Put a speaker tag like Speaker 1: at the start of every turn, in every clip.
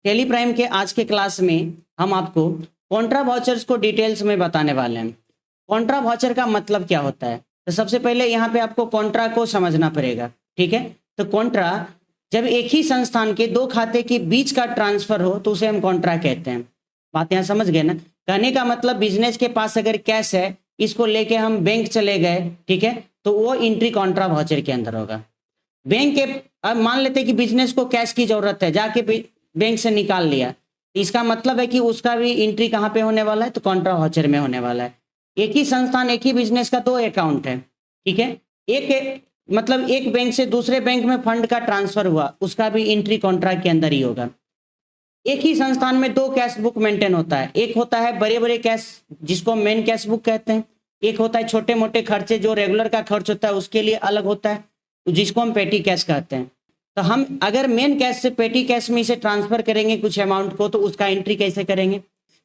Speaker 1: Tally Prime के आज के क्लास में हम आपको कॉन्ट्रा वाउचर्स को डिटेल्स में बताने वाले हैं। कॉन्ट्रा वाउचर का मतलब क्या होता है? तो सबसे पहले यहाँ पे आपको कॉन्ट्रा को समझना पड़ेगा, ठीक है। तो कॉन्ट्रा जब एक ही संस्थान के दो खाते के बीच का ट्रांसफर हो तो उसे हम कॉन्ट्रा कहते हैं। बात यहाँ समझ गए ना? कहने का मतलब बिजनेस के पास अगर कैश है, इसको लेके हम बैंक चले गए, ठीक है, तो वो एंट्री कॉन्ट्रा वाउचर के अंदर होगा। बैंक के अब मान लेते हैं कि बिजनेस को कैश की जरूरत है, जाके बैंक से निकाल लिया, इसका मतलब है कि उसका भी एंट्री कहाँ पे होने वाला है? तो कॉन्ट्रा वाउचर में होने वाला है। एक ही संस्थान, एक ही बिजनेस का दो अकाउंट है, ठीक है। एक मतलब एक बैंक से दूसरे बैंक में फंड का ट्रांसफर हुआ, उसका भी एंट्री कॉन्ट्रा के अंदर ही होगा। एक ही संस्थान में दो कैश बुक मेंटेन होता है, एक होता है बड़े बड़े कैश जिसको मेन कैश बुक कहते हैं, एक होता है छोटे मोटे खर्चे जो रेगुलर का खर्च होता है उसके लिए अलग होता है, जिसको हम पेटी कैश कहते हैं। तो हम अगर मेन कैश से पेटी कैश में इसे ट्रांसफर करेंगे कुछ अमाउंट को, तो उसका एंट्री कैसे करेंगे?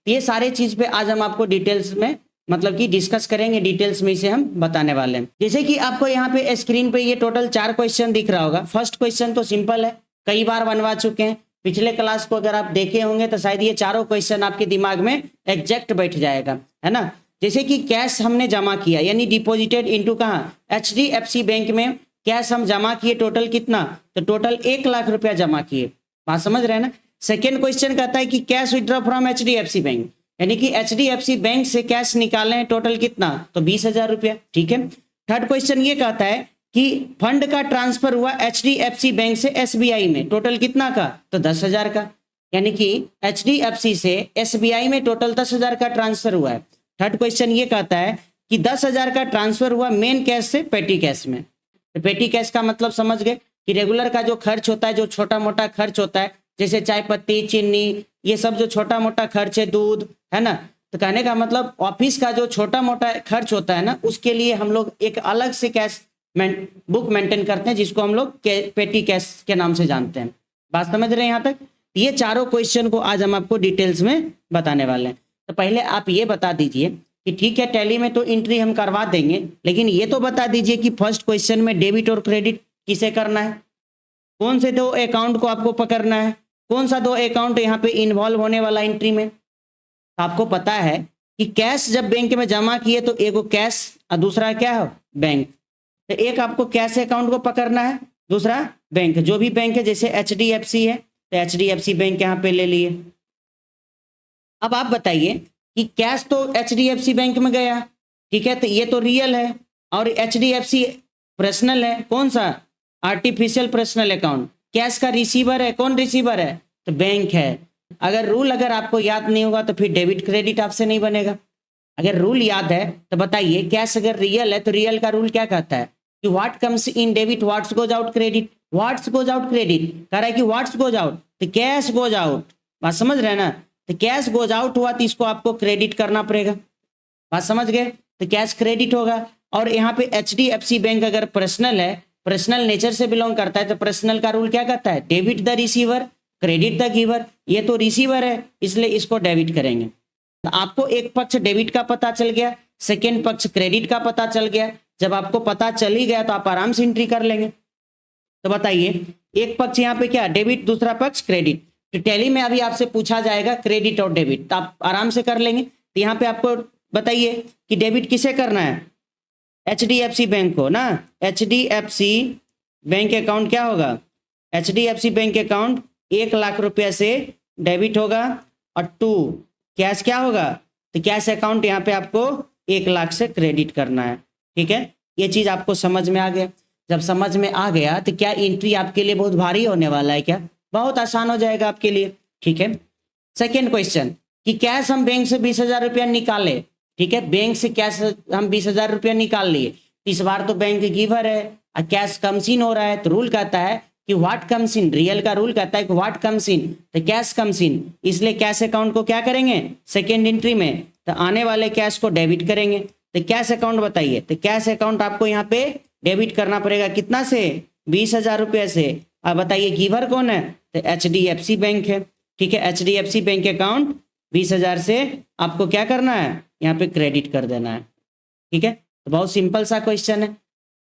Speaker 1: ये सारे चीज पे आज हम आपको डिटेल्स में मतलब कि डिस्कस करेंगे, डिटेल्स में इसे हम बताने वाले हैं। जैसे कि आपको यहाँ पे स्क्रीन पे ये टोटल 4 क्वेश्चन दिख रहा होगा। फर्स्ट क्वेश्चन तो सिंपल है, कई बार बनवा चुके हैं, पिछले क्लास को अगर आप देखे होंगे तो शायद ये चारों क्वेश्चन आपके दिमाग में एग्जैक्ट बैठ जाएगा, है ना। जैसे कि कैश हमने जमा किया यानी डिपॉजिटेड इनटू कहाँ? HDFC बैंक में कैश हम जमा किए, टोटल कितना? तो टोटल 1 लाख रुपया जमा किए। बात समझ रहे हैं ना। सेकेंड क्वेश्चन कहता है कि cash withdraw from HDFC bank, यानी कि HDFC बैंक से कैश निकाले, टोटल कितना? तो 20,000 रुपया, ठीक है। थर्ड क्वेश्चन ये कहता है कि फंड का ट्रांसफर हुआ HDFC बैंक से SBI में, टोटल कितना का? तो 10,000 का, यानी कि HDFC से SBI में टोटल 10,000 का ट्रांसफर हुआ है। थर्ड क्वेश्चन ये कहता है कि 10,000 का ट्रांसफर हुआ मेन कैश से पेटी कैश में। तो पेटी कैश का मतलब समझ गए कि रेगुलर का जो खर्च होता है, जो छोटा मोटा खर्च होता है, जैसे चाय पत्ती, चीनी, ये सब जो छोटा मोटा खर्च है, दूध, है ना। तो कहने का मतलब ऑफिस का जो छोटा मोटा खर्च होता है ना, उसके लिए हम लोग एक अलग से कैश बुक मेंटेन करते हैं, जिसको हम लोग पेटी कैश के नाम से जानते हैं। बात समझ रहे हैं यहाँ तक? ये चारों क्वेश्चन को आज हम आपको डिटेल्स में बताने वाले हैं। तो पहले आप ये बता दीजिए कि ठीक है, टैली में तो एंट्री हम करवा देंगे, लेकिन ये तो बता दीजिए कि फर्स्ट क्वेश्चन में डेबिट और क्रेडिट किसे करना है? कौन से दो अकाउंट को आपको पकड़ना है? कौन सा दो अकाउंट यहाँ पे इन्वॉल्व होने वाला एंट्री में? आपको पता है कि कैश जब बैंक में जमा किए तो एक कैश और दूसरा क्या है? बैंक। तो एक आपको कैश अकाउंट को पकड़ना है, दूसरा बैंक। जो भी बैंक है, जैसे HDFC है तो HDFC बैंक यहाँ पे ले लिए। अब आप बताइए कि कैश तो HDFC बैंक में गया, ठीक है, तो ये तो रियल है, और HDFC पर्सनल है। कौन सा? Artificial personal account. कैश का रिसीवर है, कौन रिसीवर है? तो बैंक है। अगर आपको याद नहीं होगा तो फिर डेबिट क्रेडिट आपसे नहीं बनेगा। अगर रूल याद है तो बताइए, कैश अगर रियल है तो रियल का रूल क्या कहता है कि what comes in debit what's goes out credit. What's goes out credit कह रहा है कि व्हाट्स गोज आउट, तो कैश गोज आउट। बात समझ रहे हैं ना। तो कैश गोज आउट हुआ तो इसको आपको क्रेडिट करना पड़ेगा। बात समझ गए? तो कैश क्रेडिट होगा। और यहाँ पे HDFC बैंक अगर पर्सनल है, पर्सनल नेचर से बिलोंग करता है, तो पर्सनल का रूल क्या कहता है? Debit the receiver, credit the giver. ये तो रिसीवर है, इसलिए इसको डेबिट करेंगे। तो आपको एक पक्ष डेबिट का पता चल गया, सेकेंड पक्ष क्रेडिट का पता चल गया। जब आपको पता चल ही गया तो आप आराम से एंट्री कर लेंगे। तो बताइए, एक पक्ष यहाँ पे क्या? डेबिट, दूसरा पक्ष क्रेडिट। तो टैली में अभी आपसे पूछा जाएगा क्रेडिट और डेबिट, तो आप आराम से कर लेंगे। तो यहाँ पे आपको बताइए कि डेबिट किसे करना है? HDFC बैंक को ना। HDFC बैंक अकाउंट क्या होगा? HDFC बैंक अकाउंट 1 लाख रुपया से डेबिट होगा, और 2 कैश क्या होगा? तो कैश अकाउंट यहाँ पे आपको 1 लाख से क्रेडिट करना है, ठीक है। ये चीज आपको समझ में आ गया। जब समझ में आ गया तो क्या एंट्री आपके लिए बहुत भारी होने वाला है? क्या बहुत आसान हो जाएगा आपके लिए, ठीक है। सेकेंड क्वेश्चन कि कैश हम बैंक से 20,000 रुपया निकाले, ठीक है, बैंक से कैश हम 20,000 रुपया निकाल लिए। इस बार तो बैंक गिवर है और कैश कम्स इन हो रहा है, तो रूल कहता है कि व्हाट कम्स इन, रियल का रूल कहता है कि व्हाट कम्स इन, तो कैश कम्स इन। इसलिए कैश अकाउंट को क्या करेंगे? सेकेंड एंट्री में तो आने वाले कैश को डेबिट करेंगे। तो कैश अकाउंट बताइए, तो कैश अकाउंट आपको यहाँ पे डेबिट करना पड़ेगा कितना से? 20,000 रुपये से। अब बताइए गिवर कौन है? तो HDFC बैंक है, ठीक है। HDFC बैंक अकाउंट 20,000 से आपको क्या करना है? यहाँ पे क्रेडिट कर देना है, ठीक है। तो बहुत सिंपल सा क्वेश्चन है।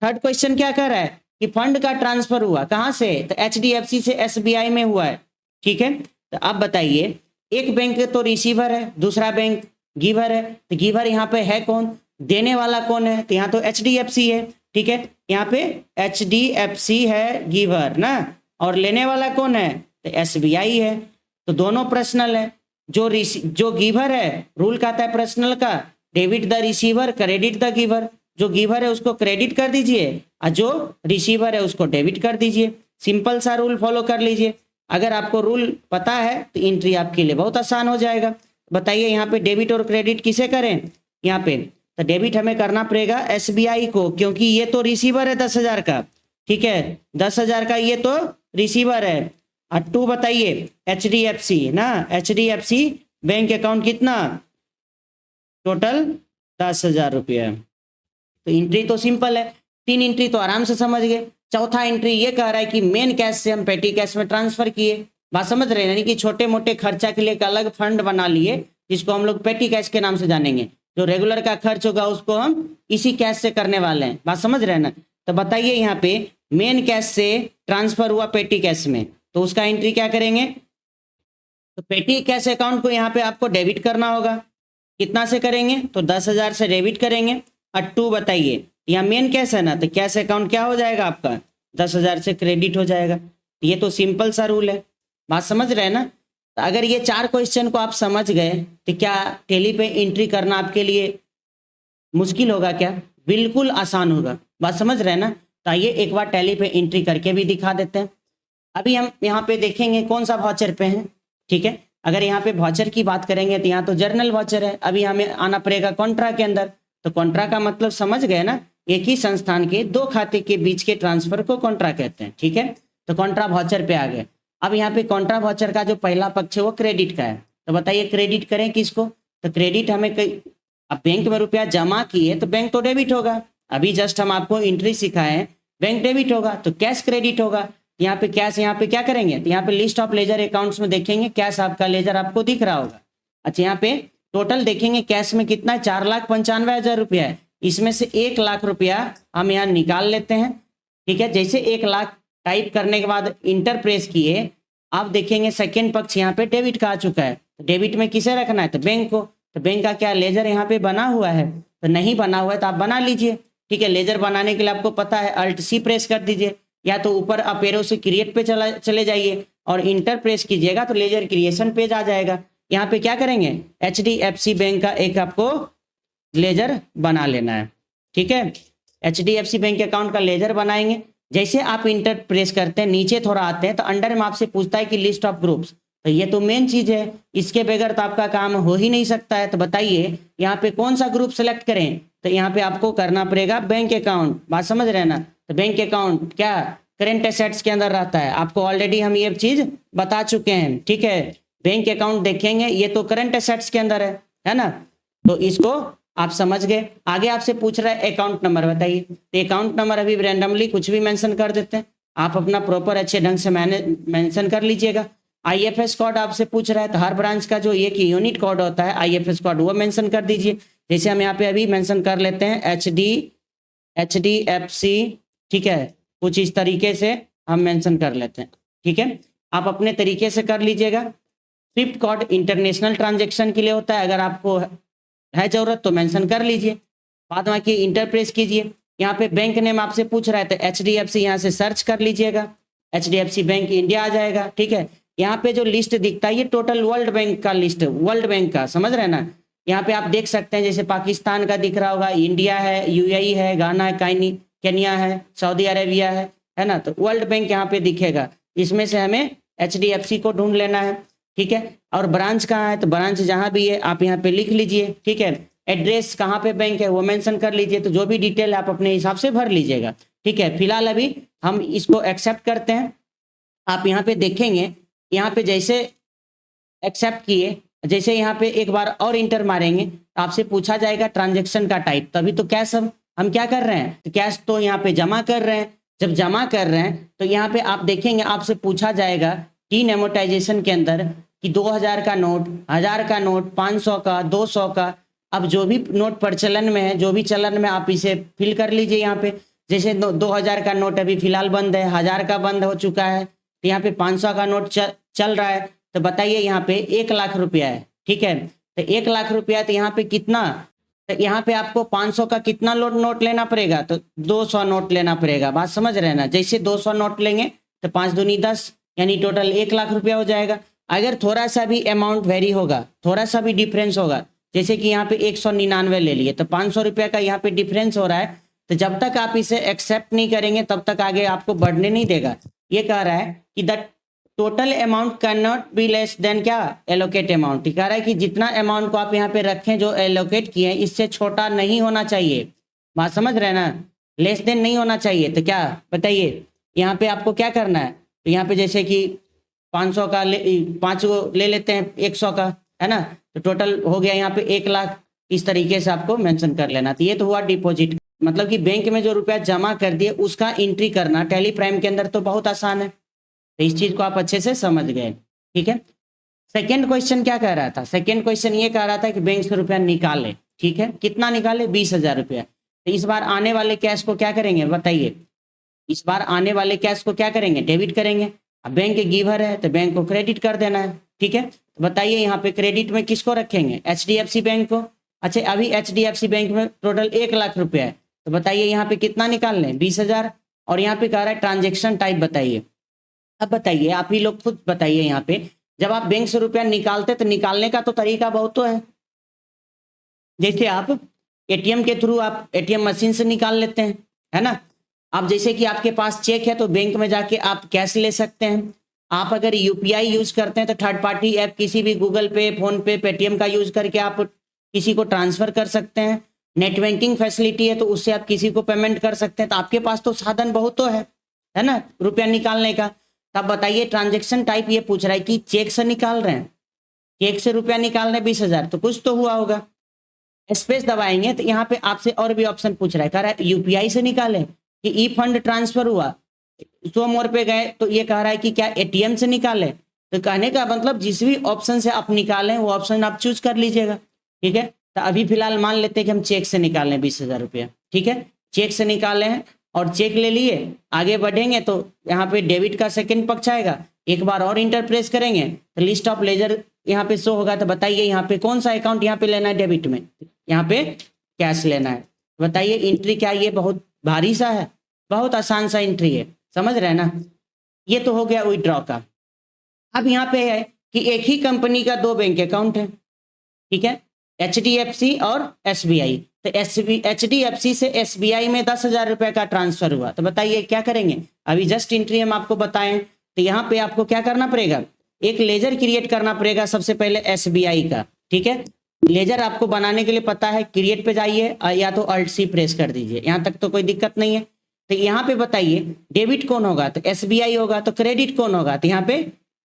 Speaker 1: थर्ड क्वेश्चन क्या कर रहा है कि फंड का ट्रांसफर हुआ कहाँ से? तो HDFC से SBI में हुआ है, ठीक है। तो अब बताइए, एक बैंक तो रिसीवर है, दूसरा बैंक गिवर है, तो गिवर यहाँ पे है कौन, देने वाला कौन है, तो यहाँ तो HDFC है, ठीक है, यहाँ पे HDFC है गिवर ना, और लेने वाला कौन है, तो SBI है। तो दोनों पर्सनल है। जो गिवर है, रूल कहता है पर्सनल का, debit the receiver credit the giver, जो गिवर है उसको क्रेडिट कर दीजिए और जो रिसीवर है उसको डेबिट कर दीजिए। सिंपल सा रूल फॉलो कर लीजिए। अगर आपको रूल पता है तो एंट्री आपके लिए बहुत आसान हो जाएगा। बताइए यहाँ पे डेबिट और क्रेडिट किसे करें, यहाँ पे तो डेबिट हमें करना पड़ेगा SBI को, क्योंकि ये तो रिसीवर है 10,000 का, ठीक है, 10,000 का ये तो रिसीवर है। और टू बताइए HDFC ना, HDFC बैंक अकाउंट कितना, टोटल 10,000 रुपया। तो एंट्री तो सिंपल है, 3 एंट्री तो आराम से समझ गए। चौथा एंट्री ये कह रहा है कि मेन कैश से हम पेटी कैश में ट्रांसफर किए। बात समझ रहे हैं, यानी कि छोटे मोटे खर्चा के लिए एक अलग फंड बना लिए, जिसको हम लोग पेटी कैश के नाम से जानेंगे। जो रेगुलर का खर्च होगा उसको हम इसी कैश से करने वाले हैं। बात समझ रहे हैं ना। तो बताइए यहाँ पे मेन कैश से ट्रांसफर हुआ पेटी कैश में, तो उसका एंट्री क्या करेंगे, तो पेटी कैश अकाउंट को यहाँ पे आपको डेबिट करना होगा। कितना से करेंगे, तो 10,000 से डेबिट करेंगे। और टू बताइए, यहाँ मेन कैश है ना, तो कैश अकाउंट क्या हो जाएगा आपका, 10,000 से क्रेडिट हो जाएगा। ये तो सिंपल सा रूल है। बात समझ रहे हैं ना। तो अगर ये 4 क्वेश्चन को आप समझ गए तो क्या टैली पे एंट्री करना आपके लिए मुश्किल होगा क्या, बिल्कुल आसान होगा। बात समझ रहे हैं ना। तो आइए एक बार टैली पे एंट्री करके भी दिखा देते हैं। अभी हम यहाँ पे देखेंगे कौन सा वाउचर पे हैं, ठीक है। अगर यहाँ पे वाउचर की बात करेंगे तो यहाँ तो जर्नल वाउचर है। अभी हमें आना पड़ेगा कॉन्ट्रा के अंदर। तो कॉन्ट्रा का मतलब समझ गए ना, एक ही संस्थान के 2 खाते के बीच के ट्रांसफर को कॉन्ट्रा कहते हैं, ठीक है। तो कॉन्ट्रा वाउचर पे आ गए। अब यहाँ पे कॉन्ट्रा वाउचर का जो पहला पक्ष है वो क्रेडिट का है। तो बताइए क्रेडिट करें किसको, तो क्रेडिट हमें अब बैंक में रुपया जमा किए तो बैंक तो डेबिट होगा। अभी जस्ट हम आपको एंट्री सिखाए हैं, बैंक डेबिट होगा तो कैश क्रेडिट होगा। यहाँ पे कैश, यहाँ पे क्या करेंगे, तो यहाँ पे लिस्ट ऑफ लेजर अकाउंट्स में देखेंगे कैश आपका लेजर आपको दिख रहा होगा। अच्छा, यहाँ पे टोटल देखेंगे कैश में कितना है, 4,95,000 रुपया है। इसमें से 1 लाख रुपया हम यहाँ निकाल लेते हैं, ठीक है। जैसे 1 लाख टाइप करने के बाद इंटर प्रेस किए, आप देखेंगे सेकेंड पक्ष यहाँ पे डेबिट का आ चुका है। तो डेबिट में किसे रखना है, तो बैंक को। तो बैंक का क्या लेजर यहाँ पे बना हुआ है, तो नहीं बना हुआ है तो आप बना लीजिए, ठीक है। लेजर बनाने के लिए आपको पता है Alt+C प्रेस कर दीजिए, या तो ऊपर आप एरो से क्रिएट पे चले जाइए और इंटर प्रेस कीजिएगा तो लेजर क्रिएशन पेज आ जाएगा। यहाँ पे क्या करेंगे, HDFC बैंक का एक आपको लेजर बना लेना है, ठीक है। HDFC बैंक अकाउंट का लेजर बनाएंगे। जैसे आप इंटर प्रेस करते हैं नीचे थोड़ा आते हैं तो अंडर में आपसे पूछता है कि लिस्ट ऑफ ग्रुप्स, तो ये तो मेन चीज है, इसके बगैर तो आपका काम हो ही नहीं सकता है। तो बताइए यहाँ पे कौन सा ग्रुप सेलेक्ट करें, तो यहाँ पे आपको करना पड़ेगा बैंक अकाउंट। बात समझ रहे हैं ना। तो बैंक अकाउंट क्या करेंट एसेट्स के अंदर रहता है, आपको ऑलरेडी हम ये चीज बता चुके हैं, ठीक है। बैंक अकाउंट देखेंगे ये तो करंट एसेट्स के अंदर है ना। तो इसको आप समझ गए। आगे आपसे पूछ रहा है अकाउंट नंबर बताइए, तो अकाउंट नंबर अभी रैंडमली कुछ भी मेंशन कर देते हैं, आप अपना प्रॉपर अच्छे ढंग से मेंशन कर लीजिएगा। IFS कोड आपसे पूछ रहा है, तो हर ब्रांच का जो एक यूनिट कोड होता है IFS कोड वो मेंशन कर दीजिए। जैसे हम यहाँ पे अभी मेंशन कर लेते हैं HDFC, ठीक है, कुछ इस तरीके से हम मेंशन कर लेते हैं, ठीक है। आप अपने तरीके से कर लीजिएगा। स्विफ्ट कोड इंटरनेशनल ट्रांजेक्शन के लिए होता है, अगर आपको है जरूरत तो मेंशन कर लीजिए, बाद में कि इंटर प्रेस कीजिए। यहाँ पे बैंक नेम आपसे पूछ रहा है तो HDFC यहाँ से सर्च कर लीजिएगा, HDFC बैंक इंडिया आ जाएगा, ठीक है। यहाँ पे जो लिस्ट दिखता है ये टोटल वर्ल्ड बैंक का लिस्ट, वर्ल्ड बैंक का, समझ रहे हैं ना। यहाँ पे आप देख सकते हैं जैसे पाकिस्तान का दिख रहा होगा, इंडिया है, UAE है, गाना है, केनिया है, सऊदी अरेबिया है ना। तो वर्ल्ड बैंक यहाँ पे दिखेगा, इसमें से हमें HDFC को ढूंढ लेना है, ठीक है। और ब्रांच कहाँ है, तो ब्रांच जहाँ भी है आप यहाँ पे लिख लीजिए, ठीक है। एड्रेस कहाँ पे बैंक है वो मेंशन कर लीजिए। तो जो भी डिटेल आप अपने हिसाब से भर लीजिएगा, ठीक है। फिलहाल अभी हम इसको एक्सेप्ट करते हैं। आप यहाँ पे देखेंगे, यहाँ पे जैसे एक्सेप्ट किए, जैसे यहाँ पे एक बार और इंटर मारेंगे आपसे पूछा जाएगा ट्रांजेक्शन का टाइप। तभी तो कैश हम क्या कर रहे हैं, तो कैश तो यहाँ पे जमा कर रहे हैं। जब जमा कर रहे हैं तो यहाँ पे आप देखेंगे आपसे पूछा जाएगा टीन एमोटाइजेशन के अंदर कि 2000 का नोट, 1000 का नोट, 500 का, 200 का। अब जो भी नोट प्रचलन में है, जो भी चलन में, आप इसे फिल कर लीजिए। यहाँ पे जैसे 2000 का नोट अभी फिलहाल बंद है, 1000 का बंद हो चुका है, तो यहाँ पे 500 का नोट चल रहा है, तो बताइए यहाँ पे 1 लाख रुपया है, ठीक है। तो 1 लाख रुपया, तो यहाँ पे कितना, तो यहाँ पे आपको 500 का कितना नोट लेना पड़ेगा, तो 200 नोट लेना पड़ेगा। बात समझ रहे हैं ना। जैसे 200 नोट लेंगे तो 5 दूनी 10, यानी टोटल 1 लाख रुपया हो जाएगा। अगर थोड़ा सा भी अमाउंट वेरी होगा, थोड़ा सा भी डिफरेंस होगा, जैसे कि यहाँ पे 199 ले लिए, तो 500 रुपये का यहाँ पे डिफरेंस हो रहा है, तो जब तक आप इसे एक्सेप्ट नहीं करेंगे तब तक आगे आपको बढ़ने नहीं देगा। ये कह रहा है कि the total amount can not be less than क्या, एलोकेट अमाउंट। कह रहा है कि जितना अमाउंट को आप यहाँ पे रखें जो एलोकेट किए हैं, इससे छोटा नहीं होना चाहिए। बात समझ रहे हैं ना, लेस देन नहीं होना चाहिए। तो क्या बताइए यहाँ पे आपको क्या करना है, तो यहाँ पे जैसे कि 500 का 5 को ले लेते हैं 100 का, है ना, तो टोटल हो गया यहाँ पे 1 लाख। इस तरीके से आपको मेंशन कर लेना। तो ये तो हुआ डिपॉजिट, मतलब कि बैंक में जो रुपया जमा कर दिए उसका एंट्री करना टैली प्राइम के अंदर तो बहुत आसान है। तो इस चीज को आप अच्छे से समझ गए, ठीक है। सेकेंड क्वेश्चन क्या कह रहा था, सेकेंड क्वेश्चन ये कह रहा था कि बैंक से रुपया निकाले, ठीक है। कितना निकाले, 20,000 रुपया। तो इस बार आने वाले कैश को क्या करेंगे बताइए, इस बार आने वाले कैश को क्या करेंगे, डेबिट करेंगे। अब बैंक के गिवर है तो बैंक को क्रेडिट कर देना है, ठीक है। तो बताइए यहाँ पे क्रेडिट में किसको रखेंगे, HDFC बैंक को। अच्छा, अभी HDFC बैंक में टोटल 1 लाख रुपया है, तो बताइए यहाँ पे कितना निकाल लें, 20,000। और यहाँ पे कह रहा है ट्रांजेक्शन टाइप बताइए। अब बताइए, आप ही लोग खुद बताइए यहाँ पे, जब आप बैंक से रुपया निकालते तो निकालने का तो तरीका बहुत तो है। जैसे आप ATM के थ्रू आप ATM मशीन से निकाल लेते हैं, है ना। आप जैसे कि आपके पास चेक है तो बैंक में जाके आप कैश ले सकते हैं। आप अगर UPI यूज करते हैं तो थर्ड पार्टी ऐप किसी भी गूगल पे, फोन पे, पेटीएम का यूज करके आप किसी को ट्रांसफर कर सकते हैं। नेट बैंकिंग फैसिलिटी है तो उससे आप किसी को पेमेंट कर सकते हैं। तो आपके पास तो साधन बहुत तो है ना, रुपया निकालने का। तब बताइए ट्रांजेक्शन टाइप ये पूछ रहा है कि चेक से निकाल रहे हैं, चेक से रुपया निकाल रहे हैं 20,000, तो कुछ तो हुआ होगा। स्पेस दबाएंगे तो यहाँ पे आपसे और भी ऑप्शन पूछ रहा है, कह रहा है UPI से निकालें कि ई फंड ट्रांसफर हुआ, 100 मोर पे गए तो ये कह रहा है कि क्या ATM से निकालें। तो कहने का मतलब जिस भी ऑप्शन से आप निकालें वो ऑप्शन आप चूज कर लीजिएगा, ठीक है। तो अभी फिलहाल मान लेते हैं कि हम चेक से निकालें 20,000 रुपया, ठीक है। चेक से निकाले हैं और चेक ले लिए, आगे बढ़ेंगे तो यहाँ पे डेबिट का सेकंड पक्ष आएगा। एक बार और इंटर प्रेस करेंगे तो लिस्ट ऑफ लेजर यहाँ पे शो होगा। तो बताइए यहाँ पे कौन सा अकाउंट यहाँ पे लेना है, डेबिट में, यहाँ पे कैश लेना है। बताइए एंट्री क्या, ये बहुत भारी सा है, बहुत आसान सा एंट्री है, समझ रहे हैं ना। ये तो हो गया विड्रॉ का। अब यहाँ पे है कि एक ही कंपनी का 2 बैंक अकाउंट है, ठीक है, HDFC और SBI। तो HDFC से SBI में 10,000 रुपये का ट्रांसफर हुआ। तो बताइए क्या करेंगे, अभी जस्ट एंट्री हम आपको बताएं। तो यहाँ पे आपको क्या करना पड़ेगा, एक लेजर क्रिएट करना पड़ेगा सबसे पहले SBI का, ठीक है। लेजर आपको बनाने के लिए पता है, क्रिएट पे जाइए या तो Alt+C प्रेस कर दीजिए, यहाँ तक तो कोई दिक्कत नहीं है। तो यहाँ पे बताइए डेबिट कौन होगा, तो SBI होगा। तो क्रेडिट कौन होगा, तो यहाँ पे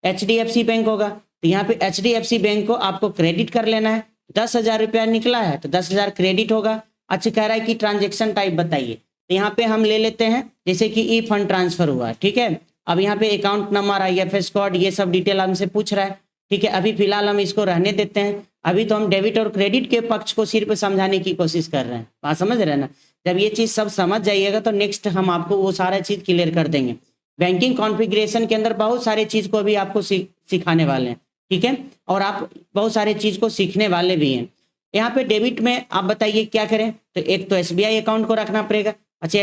Speaker 1: HDFC बैंक होगा। तो यहाँ पे HDFC बैंक को आपको क्रेडिट कर लेना है। 10,000 रुपया निकला है तो 10,000 क्रेडिट होगा। अच्छा, कह रहा है कि ट्रांजेक्शन टाइप बताइए। तो यहाँ पे हम ले लेते हैं जैसे कि ई फंड ट्रांसफर हुआ, ठीक है। अब यहाँ पे अकाउंट नंबर, IFS कोड, ये सब डिटेल हमसे पूछ रहा है, ठीक है। अभी फिलहाल हम इसको रहने देते हैं। अभी तो हम डेबिट और क्रेडिट के पक्ष को सिर्फ समझाने की कोशिश कर रहे हैं, बात समझ रहे हैं ना। जब ये चीज़ सब समझ जाइएगा तो नेक्स्ट हम आपको वो सारा चीज़ क्लियर कर देंगे। बैंकिंग कॉन्फ़िगरेशन के अंदर बहुत सारे चीज़ को भी आपको सिखाने वाले हैं, ठीक है। और आप बहुत सारे चीज़ को सीखने वाले भी हैं। यहाँ पे डेबिट में आप बताइए क्या करें, तो एक तो SBI अकाउंट को रखना पड़ेगा। अच्छा,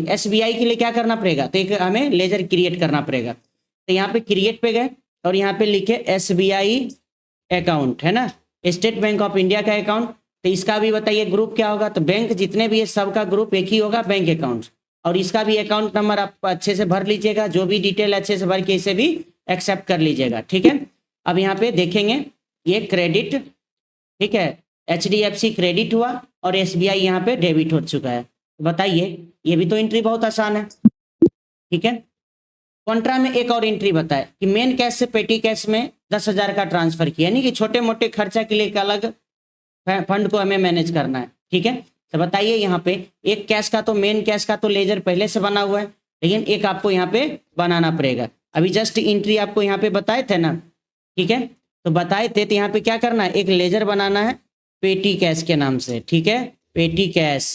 Speaker 1: SBI के लिए क्या करना पड़ेगा, तो एक हमें लेजर क्रिएट करना पड़ेगा। तो यहाँ पे क्रिएट पे गए और यहाँ पे लिखे SBI अकाउंट, है ना, स्टेट बैंक ऑफ इंडिया का अकाउंट। तो इसका भी बताइए ग्रुप क्या होगा, तो बैंक जितने भी है सबका ग्रुप एक ही होगा, बैंक अकाउंट। और इसका भी अकाउंट नंबर आप अच्छे से भर लीजिएगा, जो भी डिटेल अच्छे से भर के इसे भी एक्सेप्ट कर लीजिएगा, ठीक है। अब यहाँ पे देखेंगे ये क्रेडिट, ठीक है, HDFC क्रेडिट हुआ और SBI यहाँ पे डेबिट हो चुका है। बताइए ये भी तो एंट्री बहुत आसान है, ठीक है। कॉन्ट्रा में एक और एंट्री बताए कि मेन कैश से पेटी कैश में 10,000 का ट्रांसफर किया, यानी कि छोटे मोटे खर्चा के लिए एक अलग फंड को हमें मैनेज करना है, ठीक है। तो बताइए यहाँ पे एक कैश का तो, मेन कैश का तो लेजर पहले से बना हुआ है, लेकिन एक आपको यहाँ पे बनाना पड़ेगा। अभी जस्ट एंट्री आपको यहाँ पे बताए थे ना, ठीक है। तो बताए थे, तो यहाँ पे क्या करना है, एक लेजर बनाना है पेटी कैश के नाम से, ठीक है, पेटी कैश,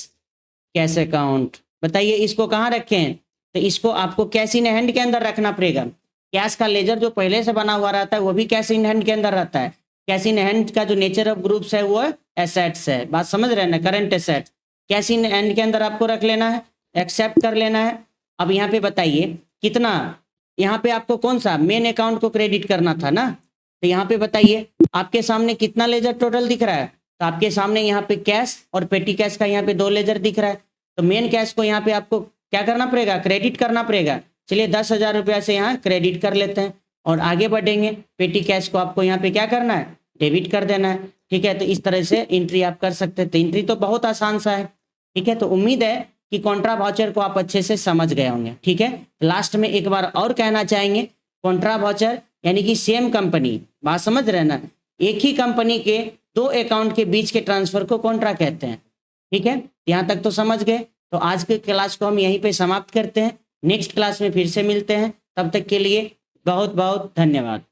Speaker 1: कैश अकाउंट। बताइए इसको कहाँ रखें, तो इसको आपको कैश इन हैंड के अंदर रखना पड़ेगा। कैश का लेजर जो पहले से बना हुआ रहता है वो भी कैश इन हैंड के अंदर रहता है। कैश इन हैंड का जो नेचर ऑफ ग्रुप्स है वो एसेट्स है, बात समझ रहे हैं ना, current assets cash in hand के अंदर आपको रख लेना है, एक्सेप्ट कर लेना है। अब यहाँ पे बताइए कितना, यहाँ पे आपको कौन सा मेन अकाउंट को क्रेडिट करना था ना, तो यहाँ पे बताइए आपके सामने कितना लेजर टोटल दिख रहा है, तो आपके सामने यहाँ पे कैश और पेटी कैश का यहाँ पे 2 लेजर दिख रहा है, तो मेन कैश को यहाँ पे आपको क्या करना पड़ेगा, क्रेडिट करना पड़ेगा। चलिए 10,000 रुपया से यहाँ क्रेडिट कर लेते हैं और आगे बढ़ेंगे। पेटी कैश को आपको यहाँ पे क्या करना है, डेबिट कर देना है। ठीक है, तो इस तरह से एंट्री आप कर सकते हैं। तो एंट्री तो बहुत आसान सा है। ठीक है, तो उम्मीद है कि कॉन्ट्रा वाउचर को आप अच्छे से समझ गए होंगे। ठीक है, लास्ट में एक बार और कहना चाहेंगे, कॉन्ट्रा वाउचर यानी कि सेम कंपनी, बात समझ रहे ना, एक ही कंपनी के 2 अकाउंट के बीच के ट्रांसफर को कॉन्ट्रा कहते हैं। ठीक है, यहाँ तक तो समझ गए। तो आज के क्लास को हम यहीं पे समाप्त करते हैं, नेक्स्ट क्लास में फिर से मिलते हैं, तब तक के लिए बहुत बहुत धन्यवाद।